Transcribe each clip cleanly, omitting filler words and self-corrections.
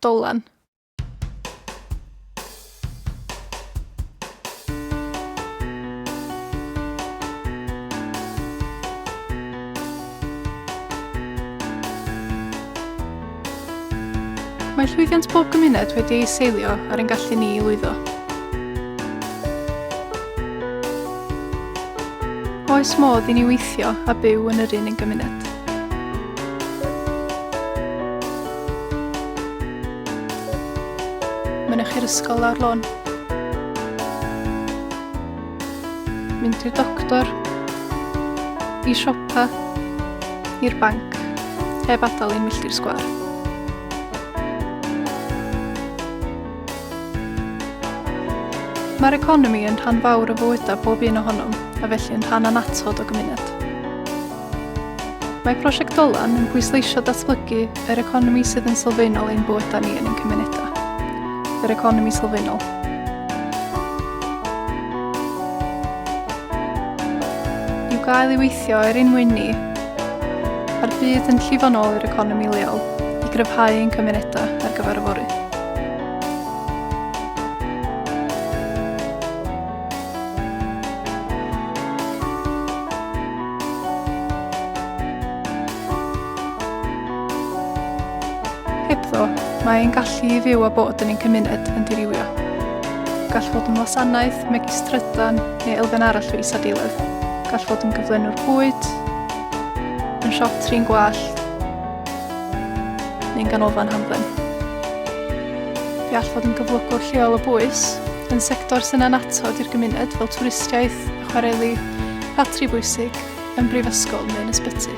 Dolan. Mae llwyddiant pob gymuned wedi ei seilio ar ein gallu ni i lwyddo. Oes modd i ni weithio a byw yn yr un gymuned. Mynych i'r ysgol ar lôn. Mynd i'r doctor, i siopa, i'r banc, heb adael i'n milltir sgwar. Mae'r economi yn rhan fawr o fywydau bob un ohonom, a felly yn rhan anatod o gymuned. Mae prosiect Dolan yn pwysleisio datblygu yr economi sydd yn sylfaenol ein bywydau ni yn ein cymunedau. Yr economi sylfaenol. I'w gael ei weithio ein mwyn ni, a'r byd yn llifonol i'r economi leol i gryfhau ein cymunedau ar gyfer y fory. Hebddo, mae ein gallu i fyw a bod yn ein cymuned yn dirywio. Gall fod yn wasanaeth, megis trydan neu elfen arall o is-adeiledd. Gall fod yn gyflenwr bwyd, yn siop trin gwallt, neu'n ganolfan hamdden. Fe all fod yn gyflogwr lleol o bwys, yn sector sy'n anatod i'r gymuned fel twristiaeth, chwareli, patri bwysig, yn brifysgol neu'n ysbyty.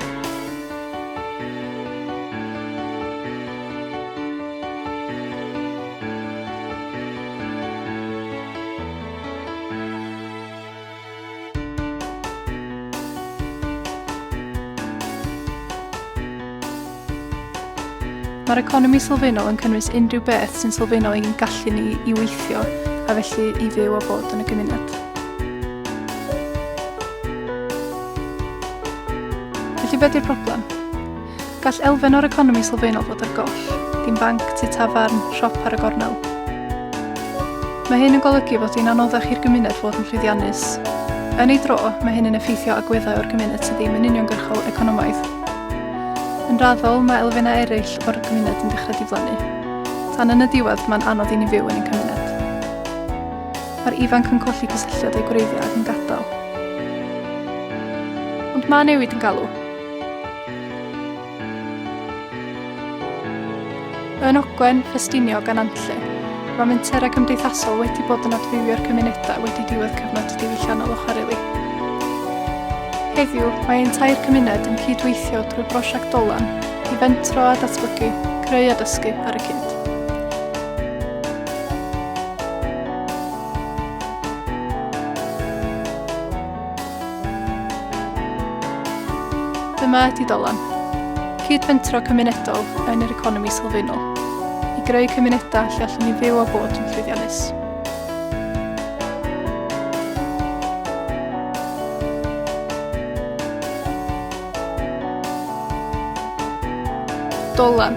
Mae'r economi sylfaenol yn cynnwys unrhyw beth sy'n sylfaenol i'n gallu ni i weithio a felly i fyw a bod yn y gymuned. Felly beth yw'r problem? Gall elfen o'r economi sylfaenol fod ar goll, dim banc, tu tafarn, siop ar y gornel. Mae hyn yn golygu fod hi'n anoddach i'r gymuned fod yn llwyddiannus. Yn ei dro, mae hyn yn effeithio agweddau o'r gymuned sydd ddim yn uniongyrchol economaidd. Yn raddol, mae elfennau eraill o'r gymuned yn dechrau diflannu. Tan yn y diwedd, mae'n anodd i ni fyw yn ein cymuned. Mae'r ifanc yn colli cysylltiad â'i gwreiddiau ac yn gadael. Ond mae newid yn galw. Yn Ogwen, Ffestiniog gan Anlle, mae menterau cymdeithasol wedi bod yn adfywio'r cymunedau wedi diwedd cyfnod diwylliannol o chwareli. Heddiw, mae ein tair cymuned yn cydweithio drwy brosiect Dolan i fentro a datblygu, creu a dysgu ar y cyd. Dyma ydi Dolan, cydfentro cymunedol yn yr economi sylfaenol, i greu cymunedau lle allwn ni fyw a bod yn llwyddiannus. Dolan.